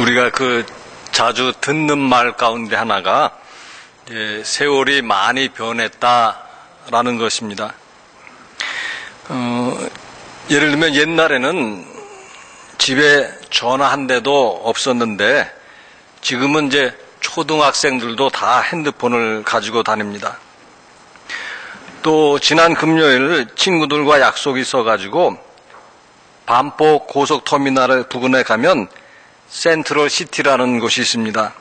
우리가 자주 듣는 말 가운데 하나가 세월이 많이 변했다라는 것입니다. 예를 들면 옛날에는 집에 전화 한 대도 없었는데 지금은 이제 초등학생들도 다 핸드폰을 가지고 다닙니다. 또 지난 금요일 친구들과 약속이 있어가지고 반포 고속터미널 부근에 가면 센트럴 시티라는 곳이 있습니다.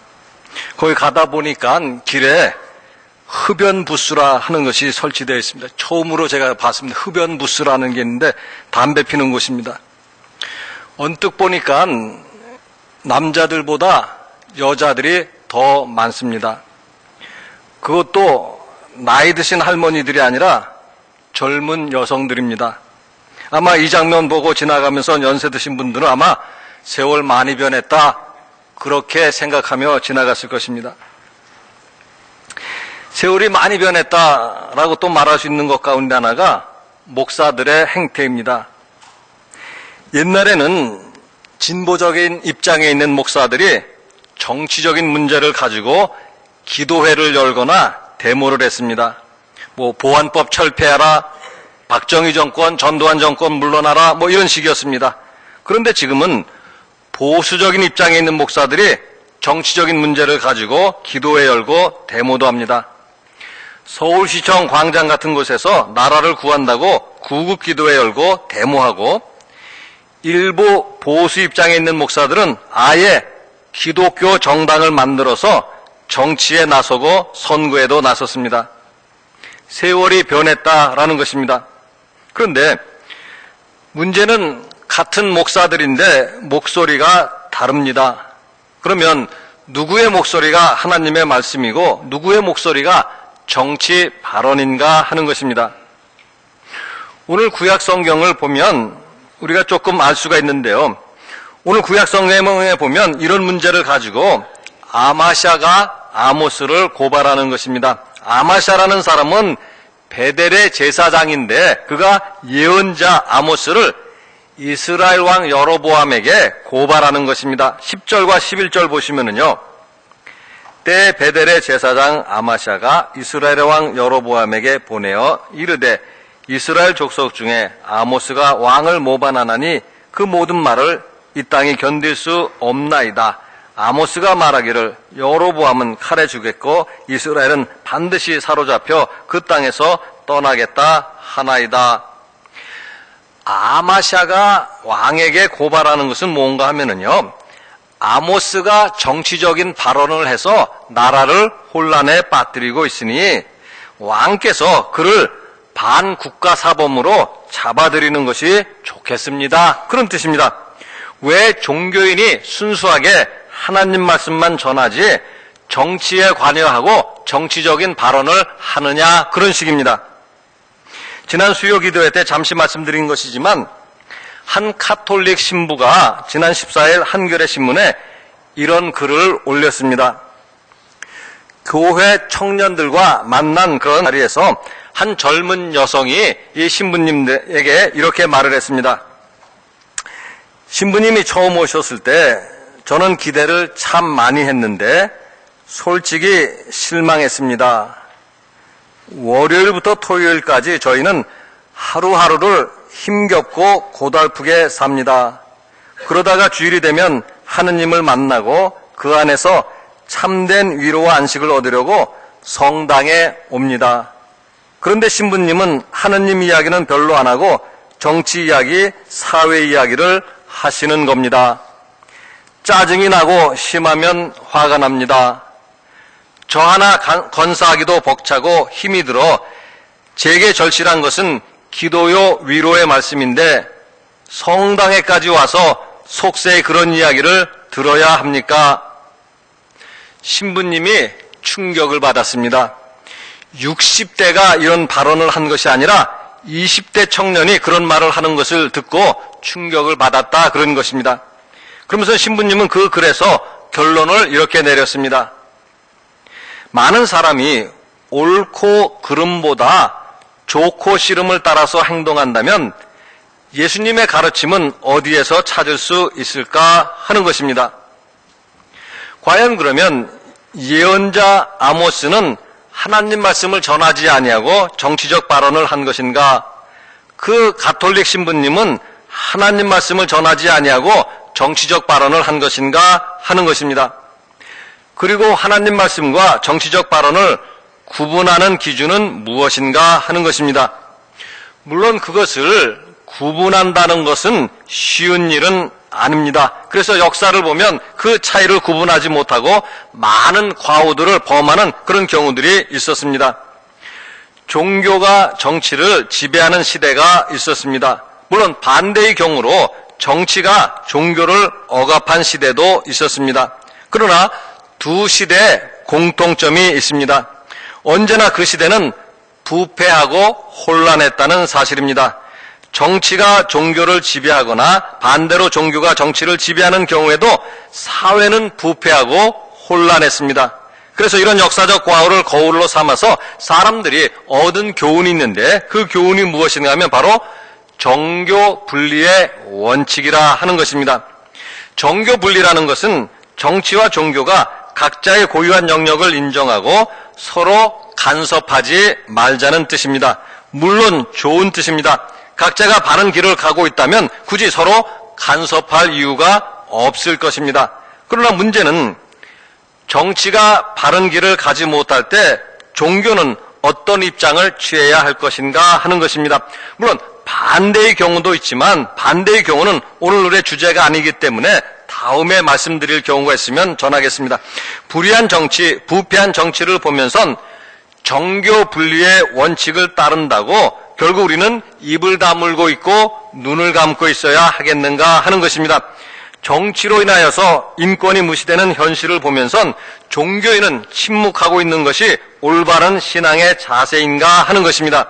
거기 가다 보니까 길에 흡연 부스라 하는 것이 설치되어 있습니다. 처음으로 제가 봤습니다. 흡연 부스라는 게 있는데 담배 피는 곳입니다. 언뜻 보니까 남자들보다 여자들이 더 많습니다. 그것도 나이 드신 할머니들이 아니라 젊은 여성들입니다. 아마 이 장면 보고 지나가면서 연세 드신 분들은 아마 세월 많이 변했다 그렇게 생각하며 지나갔을 것입니다. 세월이 많이 변했다라고 또 말할 수 있는 것 가운데 하나가 목사들의 행태입니다. 옛날에는 진보적인 입장에 있는 목사들이 정치적인 문제를 가지고 기도회를 열거나 데모를 했습니다. 보안법 철폐하라, 박정희 정권, 전두환 정권 물러나라, 이런 식이었습니다. 그런데 지금은 보수적인 입장에 있는 목사들이 정치적인 문제를 가지고 기도회 열고 데모도 합니다. 서울시청 광장 같은 곳에서 나라를 구한다고 구국기도회 열고 데모하고, 일부 보수 입장에 있는 목사들은 아예 기독교 정당을 만들어서 정치에 나서고 선거에도 나섰습니다. 세월이 변했다라는 것입니다. 그런데 문제는 같은 목사들인데 목소리가 다릅니다. 그러면 누구의 목소리가 하나님의 말씀이고 누구의 목소리가 정치 발언인가 하는 것입니다. 오늘 구약 성경을 보면 우리가 조금 알 수가 있는데요. 오늘 구약 성경에 보면 이런 문제를 가지고 아마샤가 아모스를 고발하는 것입니다. 아마샤라는 사람은 베델의 제사장인데 그가 예언자 아모스를 이스라엘 왕 여로보암에게 고발하는 것입니다. 10절과 11절 보시면은요. 때 베델의 제사장 아마샤가 이스라엘 왕 여로보암에게 보내어 이르되 이스라엘 족속 중에 아모스가 왕을 모반하나니 그 모든 말을 이 땅이 견딜 수 없나이다. 아모스가 말하기를 여로보암은 칼에 죽겠고 이스라엘은 반드시 사로잡혀 그 땅에서 떠나겠다 하나이다. 아마샤가 왕에게 고발하는 것은 뭔가 하면은요, 아모스가 정치적인 발언을 해서 나라를 혼란에 빠뜨리고 있으니 왕께서 그를 반국가 사범으로 잡아들이는 것이 좋겠습니다. 그런 뜻입니다. 왜 종교인이 순수하게 하나님 말씀만 전하지 정치에 관여하고 정치적인 발언을 하느냐, 그런 식입니다. 지난 수요 기도회 때 잠시 말씀드린 것이지만 한 카톨릭 신부가 지난 14일 한겨레 신문에 이런 글을 올렸습니다. 교회 청년들과 만난 그런 자리에서 한 젊은 여성이 이 신부님에게 이렇게 말을 했습니다. 신부님이 처음 오셨을 때 저는 기대를 참 많이 했는데 솔직히 실망했습니다. 월요일부터 토요일까지 저희는 하루하루를 힘겹고 고달프게 삽니다. 그러다가 주일이 되면 하느님을 만나고 그 안에서 참된 위로와 안식을 얻으려고 성당에 옵니다. 그런데 신부님은 하느님 이야기는 별로 안 하고 정치 이야기, 사회 이야기를 하시는 겁니다. 짜증이 나고 심하면 화가 납니다. 저 하나 건사하기도 벅차고 힘이 들어 제게 절실한 것은 기도요 위로의 말씀인데 성당에까지 와서 속세의 그런 이야기를 들어야 합니까? 신부님이 충격을 받았습니다. 60대가 이런 발언을 한 것이 아니라 20대 청년이 그런 말을 하는 것을 듣고 충격을 받았다, 그런 것입니다. 그러면서 신부님은 그 글에서 결론을 이렇게 내렸습니다. 많은 사람이 옳고 그름보다 좋고 싫음을 따라서 행동한다면 예수님의 가르침은 어디에서 찾을 수 있을까 하는 것입니다. 과연 그러면 예언자 아모스는 하나님 말씀을 전하지 아니하고 정치적 발언을 한 것인가? 그 가톨릭 신부님은 하나님 말씀을 전하지 아니하고 정치적 발언을 한 것인가 하는 것입니다. 그리고 하나님 말씀과 정치적 발언을 구분하는 기준은 무엇인가 하는 것입니다. 물론 그것을 구분한다는 것은 쉬운 일은 아닙니다. 그래서 역사를 보면 그 차이를 구분하지 못하고 많은 과오들을 범하는 그런 경우들이 있었습니다. 종교가 정치를 지배하는 시대가 있었습니다. 물론 반대의 경우로 정치가 종교를 억압한 시대도 있었습니다. 그러나 두 시대에 공통점이 있습니다. 언제나 그 시대는 부패하고 혼란했다는 사실입니다. 정치가 종교를 지배하거나 반대로 종교가 정치를 지배하는 경우에도 사회는 부패하고 혼란했습니다. 그래서 이런 역사적 과오를 거울로 삼아서 사람들이 얻은 교훈이 있는데 그 교훈이 무엇인가 하면 바로 정교 분리의 원칙이라 하는 것입니다. 정교 분리라는 것은 정치와 종교가 각자의 고유한 영역을 인정하고 서로 간섭하지 말자는 뜻입니다. 물론 좋은 뜻입니다. 각자가 바른 길을 가고 있다면 굳이 서로 간섭할 이유가 없을 것입니다. 그러나 문제는 정치가 바른 길을 가지 못할 때 종교는 어떤 입장을 취해야 할 것인가 하는 것입니다. 물론 반대의 경우도 있지만 반대의 경우는 오늘 우리의 주제가 아니기 때문에 다음에 말씀드릴 경우가 있으면 전하겠습니다. 불의한 정치, 부패한 정치를 보면선 정교 분리의 원칙을 따른다고 결국 우리는 입을 다물고 있고 눈을 감고 있어야 하겠는가 하는 것입니다. 정치로 인하여서 인권이 무시되는 현실을 보면선 종교인은 침묵하고 있는 것이 올바른 신앙의 자세인가 하는 것입니다.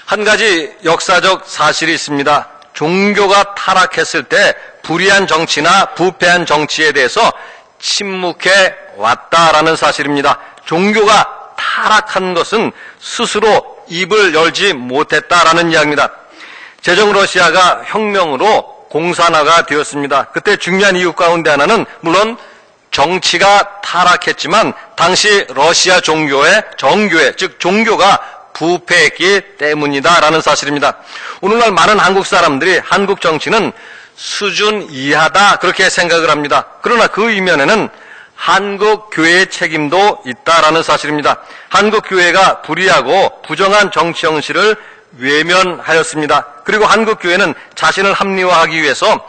한 가지 역사적 사실이 있습니다. 종교가 타락했을 때 불의한 정치나 부패한 정치에 대해서 침묵해 왔다라는 사실입니다. 종교가 타락한 것은 스스로 입을 열지 못했다라는 이야기입니다. 제정 러시아가 혁명으로 공산화가 되었습니다. 그때 중요한 이유 가운데 하나는 물론 정치가 타락했지만 당시 러시아 정교회, 즉 종교가 부패했기 때문이다라는 사실입니다. 오늘날 많은 한국 사람들이 한국 정치는 수준 이하다 그렇게 생각을 합니다. 그러나 그 이면에는 한국 교회의 책임도 있다라는 사실입니다. 한국 교회가 불의하고 부정한 정치 현실을 외면하였습니다. 그리고 한국 교회는 자신을 합리화하기 위해서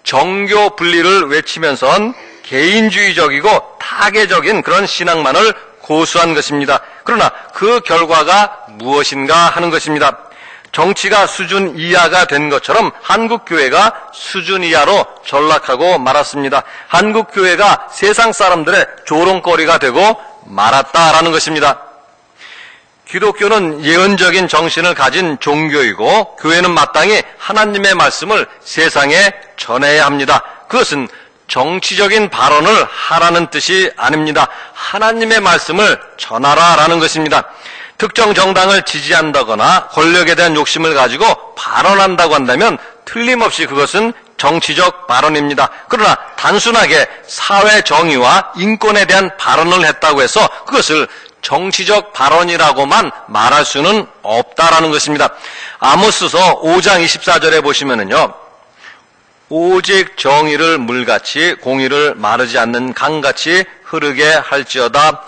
정교 분리를 외치면서 개인주의적이고 타계적인 그런 신앙만을 고수한 것입니다. 그러나 그 결과가 무엇인가 하는 것입니다. 정치가 수준 이하가 된 것처럼 한국 교회가 수준 이하로 전락하고 말았습니다. 한국 교회가 세상 사람들의 조롱거리가 되고 말았다라는 것입니다. 기독교는 예언적인 정신을 가진 종교이고 교회는 마땅히 하나님의 말씀을 세상에 전해야 합니다. 그것은 정치적인 발언을 하라는 뜻이 아닙니다. 하나님의 말씀을 전하라라는 것입니다. 특정 정당을 지지한다거나 권력에 대한 욕심을 가지고 발언한다고 한다면 틀림없이 그것은 정치적 발언입니다. 그러나 단순하게 사회 정의와 인권에 대한 발언을 했다고 해서 그것을 정치적 발언이라고만 말할 수는 없다라는 것입니다. 아모스서 5장 24절에 보시면은요. 오직 정의를 물같이 공의를 마르지 않는 강같이 흐르게 할지어다.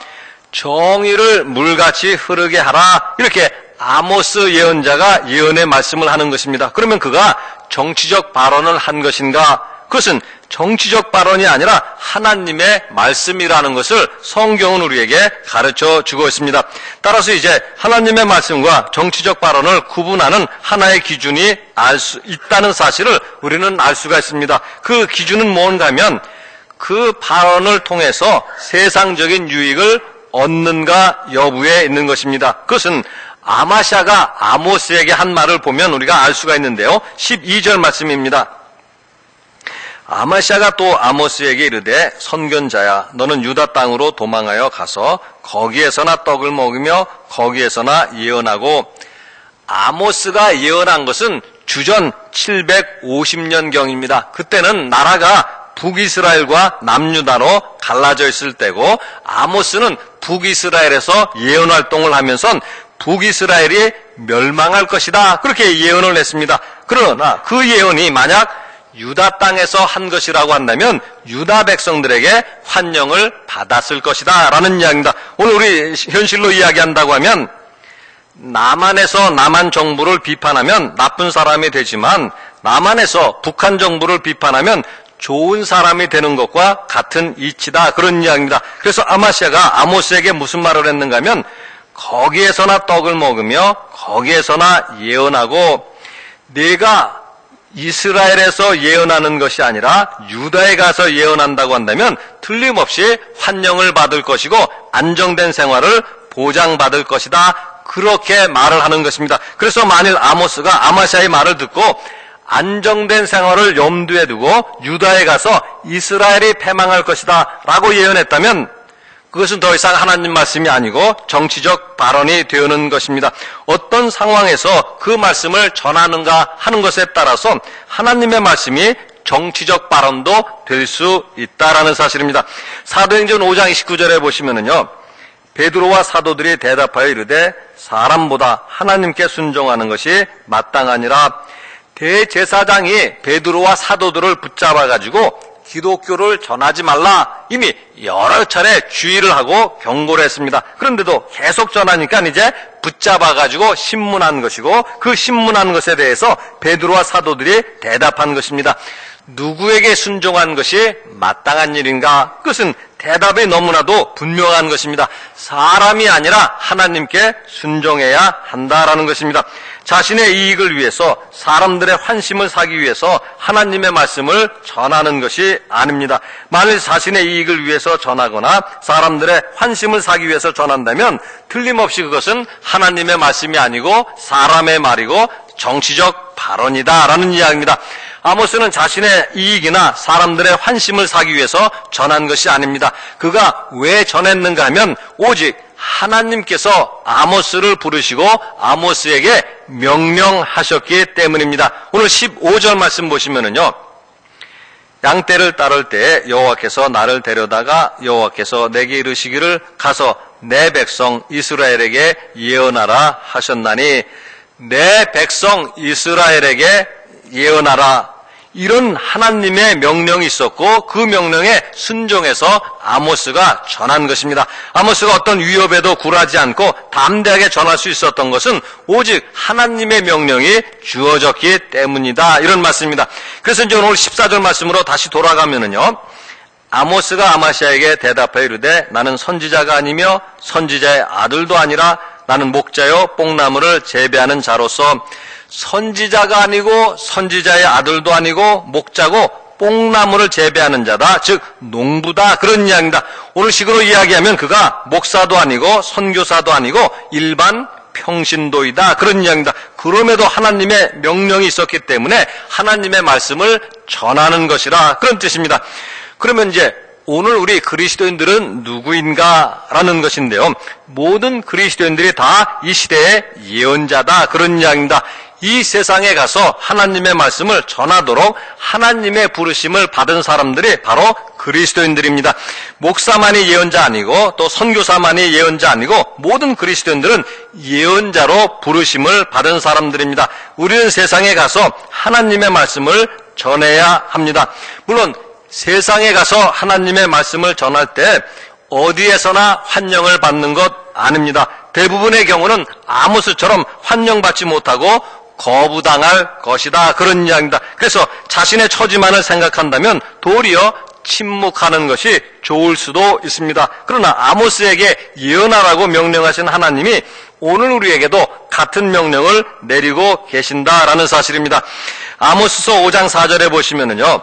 정의를 물같이 흐르게 하라. 이렇게 아모스 예언자가 예언의 말씀을 하는 것입니다. 그러면 그가 정치적 발언을 한 것인가? 그것은 정치적 발언이 아니라 하나님의 말씀이라는 것을 성경은 우리에게 가르쳐 주고 있습니다. 따라서 이제 하나님의 말씀과 정치적 발언을 구분하는 하나의 기준이 알 수 있다는 사실을 우리는 알 수가 있습니다. 그 기준은 뭔가 하면 그 발언을 통해서 세상적인 유익을 얻는가 여부에 있는 것입니다. 그것은 아마샤가 아모스에게 한 말을 보면 우리가 알 수가 있는데요. 12절 말씀입니다. 아마샤가 또 아모스에게 이르되 선견자야 너는 유다 땅으로 도망하여 가서 거기에서나 떡을 먹으며 거기에서나 예언하고. 아모스가 예언한 것은 주전 750년경입니다. 그때는 나라가 북이스라엘과 남유다로 갈라져 있을 때고, 아모스는 북이스라엘에서 예언 활동을 하면서 북이스라엘이 멸망할 것이다, 그렇게 예언을 했습니다. 그러나 그 예언이 만약 유다 땅에서 한 것이라고 한다면 유다 백성들에게 환영을 받았을 것이다 라는 이야기입니다. 오늘 우리 현실로 이야기한다고 하면 남한에서 남한 정부를 비판하면 나쁜 사람이 되지만 남한에서 북한 정부를 비판하면 좋은 사람이 되는 것과 같은 이치다, 그런 이야기입니다. 그래서 아마시아가 아모스에게 무슨 말을 했는가 하면 거기에서나 떡을 먹으며 거기에서나 예언하고, 내가 이스라엘에서 예언하는 것이 아니라 유다에 가서 예언한다고 한다면 틀림없이 환영을 받을 것이고 안정된 생활을 보장받을 것이다, 그렇게 말을 하는 것입니다. 그래서 만일 아모스가 아마시아의 말을 듣고 안정된 생활을 염두에 두고 유다에 가서 이스라엘이 패망할 것이다 라고 예언했다면 그것은 더 이상 하나님 말씀이 아니고 정치적 발언이 되는 것입니다. 어떤 상황에서 그 말씀을 전하는가 하는 것에 따라서 하나님의 말씀이 정치적 발언도 될 수 있다라는 사실입니다. 사도행전 5장 29절에 보시면은요, 베드로와 사도들이 대답하여 이르되 사람보다 하나님께 순종하는 것이 마땅하니라. 대제사장이 베드로와 사도들을 붙잡아가지고 기독교를 전하지 말라 이미 여러 차례 주의를 하고 경고를 했습니다. 그런데도 계속 전하니까 이제 붙잡아가지고 신문한 것이고, 그 신문한 것에 대해서 베드로와 사도들이 대답한 것입니다. 누구에게 순종한 것이 마땅한 일인가? 그것은 대답이 너무나도 분명한 것입니다. 사람이 아니라 하나님께 순종해야 한다라는 것입니다. 자신의 이익을 위해서, 사람들의 환심을 사기 위해서 하나님의 말씀을 전하는 것이 아닙니다. 만일 자신의 이익을 위해서 전하거나 사람들의 환심을 사기 위해서 전한다면 틀림없이 그것은 하나님의 말씀이 아니고 사람의 말이고 정치적 발언이다라는 이야기입니다. 아모스는 자신의 이익이나 사람들의 환심을 사기 위해서 전한 것이 아닙니다. 그가 왜 전했는가 하면 오직 하나님께서 아모스를 부르시고 아모스에게 명령하셨기 때문입니다. 오늘 15절 말씀 보시면은요, 양떼를 따를 때 여호와께서 나를 데려다가 여호와께서 내게 이르시기를 가서 내 백성 이스라엘에게 예언하라 하셨나니, 내 백성 이스라엘에게 예언하라, 이런 하나님의 명령이 있었고 그 명령에 순종해서 아모스가 전한 것입니다. 아모스가 어떤 위협에도 굴하지 않고 담대하게 전할 수 있었던 것은 오직 하나님의 명령이 주어졌기 때문이다, 이런 말씀입니다. 그래서 이제 오늘 14절 말씀으로 다시 돌아가면은요, 아모스가 아마시아에게 대답하여 이르되 나는 선지자가 아니며 선지자의 아들도 아니라 나는 목자요 뽕나무를 재배하는 자로서, 선지자가 아니고 선지자의 아들도 아니고 목자고 뽕나무를 재배하는 자다, 즉 농부다, 그런 이야기입니다. 오늘 식으로 이야기하면 그가 목사도 아니고 선교사도 아니고 일반 평신도이다, 그런 이야기입니다. 그럼에도 하나님의 명령이 있었기 때문에 하나님의 말씀을 전하는 것이라, 그런 뜻입니다. 그러면 이제 오늘 우리 그리스도인들은 누구인가라는 것인데요, 모든 그리스도인들이 다 이 시대의 예언자다, 그런 이야기입니다. 이 세상에 가서 하나님의 말씀을 전하도록 하나님의 부르심을 받은 사람들이 바로 그리스도인들입니다. 목사만이 예언자 아니고 또 선교사만이 예언자 아니고 모든 그리스도인들은 예언자로 부르심을 받은 사람들입니다. 우리는 세상에 가서 하나님의 말씀을 전해야 합니다. 물론 세상에 가서 하나님의 말씀을 전할 때 어디에서나 환영을 받는 것 아닙니다. 대부분의 경우는 아모스처럼 환영받지 못하고 거부당할 것이다, 그런 이야기입니다. 그래서 자신의 처지만을 생각한다면 도리어 침묵하는 것이 좋을 수도 있습니다. 그러나 아모스에게 예언하라고 명령하신 하나님이 오늘 우리에게도 같은 명령을 내리고 계신다라는 사실입니다. 아모스서 5장 4절에 보시면은요,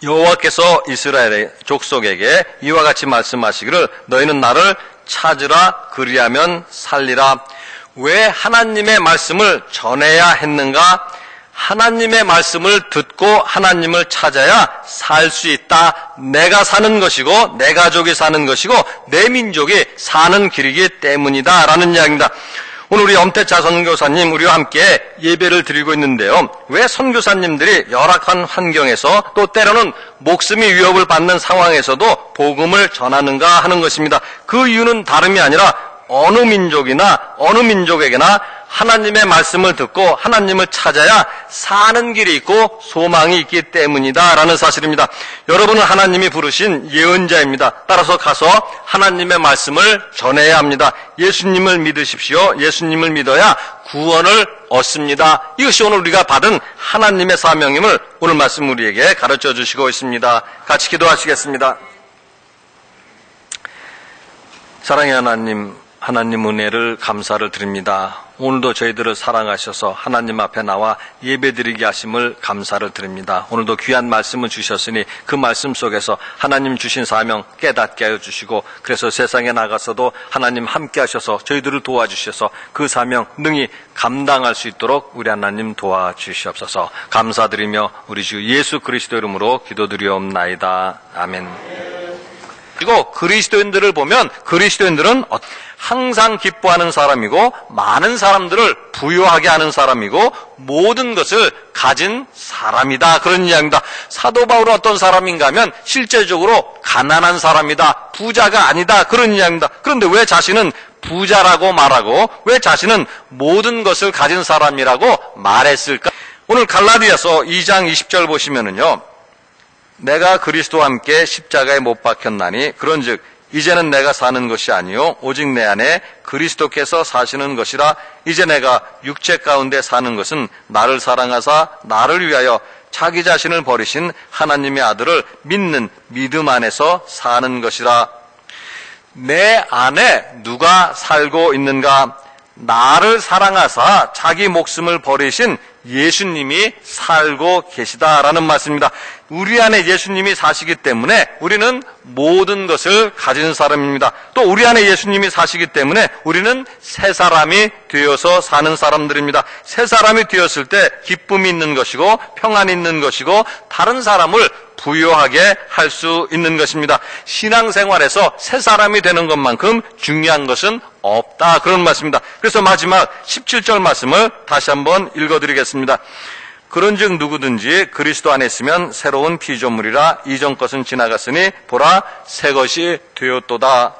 여호와께서 이스라엘의 족속에게 이와 같이 말씀하시기를 너희는 나를 찾으라, 그리하면 살리라. 왜 하나님의 말씀을 전해야 했는가? 하나님의 말씀을 듣고 하나님을 찾아야 살 수 있다. 내가 사는 것이고 내 가족이 사는 것이고 내 민족이 사는 길이기 때문이다 라는 이야기입니다. 오늘 우리 엄태차 선교사님 우리와 함께 예배를 드리고 있는데요. 왜 선교사님들이 열악한 환경에서 또 때로는 목숨이 위협을 받는 상황에서도 복음을 전하는가 하는 것입니다. 그 이유는 다름이 아니라 어느 민족이나 어느 민족에게나 하나님의 말씀을 듣고 하나님을 찾아야 사는 길이 있고 소망이 있기 때문이다라는 사실입니다. 여러분은 하나님이 부르신 예언자입니다. 따라서 가서 하나님의 말씀을 전해야 합니다. 예수님을 믿으십시오. 예수님을 믿어야 구원을 얻습니다. 이것이 오늘 우리가 받은 하나님의 사명임을 오늘 말씀 우리에게 가르쳐 주시고 있습니다. 같이 기도하시겠습니다. 사랑의 하나님 은혜를 감사를 드립니다. 오늘도 저희들을 사랑하셔서 하나님 앞에 나와 예배드리게 하심을 감사를 드립니다. 오늘도 귀한 말씀을 주셨으니 그 말씀 속에서 하나님 주신 사명 깨닫게 하여 주시고 그래서 세상에 나가서도 하나님 함께 하셔서 저희들을 도와주셔서 그 사명 능히 감당할 수 있도록 우리 하나님 도와주시옵소서. 감사드리며 우리 주 예수 그리스도 이름으로 기도드리옵나이다. 아멘. 그리고 그리스도인들을 보면 그리스도인들은 항상 기뻐하는 사람이고 많은 사람들을 부유하게 하는 사람이고 모든 것을 가진 사람이다. 그런 이야기입니다. 사도 바울은 어떤 사람인가 하면 실제적으로 가난한 사람이다. 부자가 아니다. 그런 이야기입니다. 그런데 왜 자신은 부자라고 말하고 왜 자신은 모든 것을 가진 사람이라고 말했을까? 오늘 갈라디아서 2장 20절 보시면은요. 내가 그리스도와 함께 십자가에 못 박혔나니 그런즉 이제는 내가 사는 것이 아니요 오직 내 안에 그리스도께서 사시는 것이라. 이제 내가 육체 가운데 사는 것은 나를 사랑하사 나를 위하여 자기 자신을 버리신 하나님의 아들을 믿는 믿음 안에서 사는 것이라. 내 안에 누가 살고 있는가? 나를 사랑하사 자기 목숨을 버리신 예수님이 살고 계시다라는 말씀입니다. 우리 안에 예수님이 사시기 때문에 우리는 모든 것을 가진 사람입니다. 또 우리 안에 예수님이 사시기 때문에 우리는 새 사람이 되어서 사는 사람들입니다. 새 사람이 되었을 때 기쁨이 있는 것이고 평안이 있는 것이고 다른 사람을 부유하게 할 수 있는 것입니다. 신앙생활에서 새 사람이 되는 것만큼 중요한 것은 없다. 그런 말씀입니다. 그래서 마지막 17절 말씀을 다시 한번 읽어드리겠습니다. 그런즉 누구든지 그리스도 안에 있으면 새로운 피조물이라 이전 것은 지나갔으니 보라 새 것이 되었도다.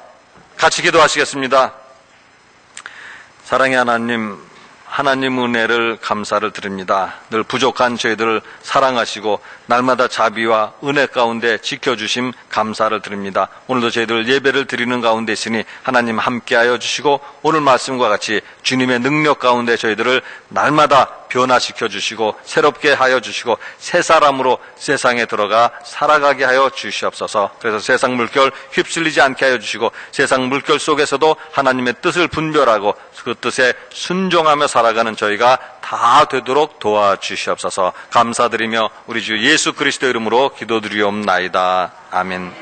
같이 기도하시겠습니다. 사랑의 하나님 은혜를 감사를 드립니다. 늘 부족한 저희들을 사랑하시고 날마다 자비와 은혜 가운데 지켜주심 감사를 드립니다. 오늘도 저희들 예배를 드리는 가운데 있으니 하나님 함께하여 주시고 오늘 말씀과 같이 주님의 능력 가운데 저희들을 날마다 변화시켜 주시고 새롭게 하여 주시고 새 사람으로 세상에 들어가 살아가게 하여 주시옵소서. 그래서 세상 물결 휩쓸리지 않게 하여 주시고 세상 물결 속에서도 하나님의 뜻을 분별하고 그 뜻에 순종하며 살아가는 저희가 다 되도록 도와주시옵소서. 감사드리며 우리 주 예수 그리스도 이름으로 기도드리옵나이다. 아멘.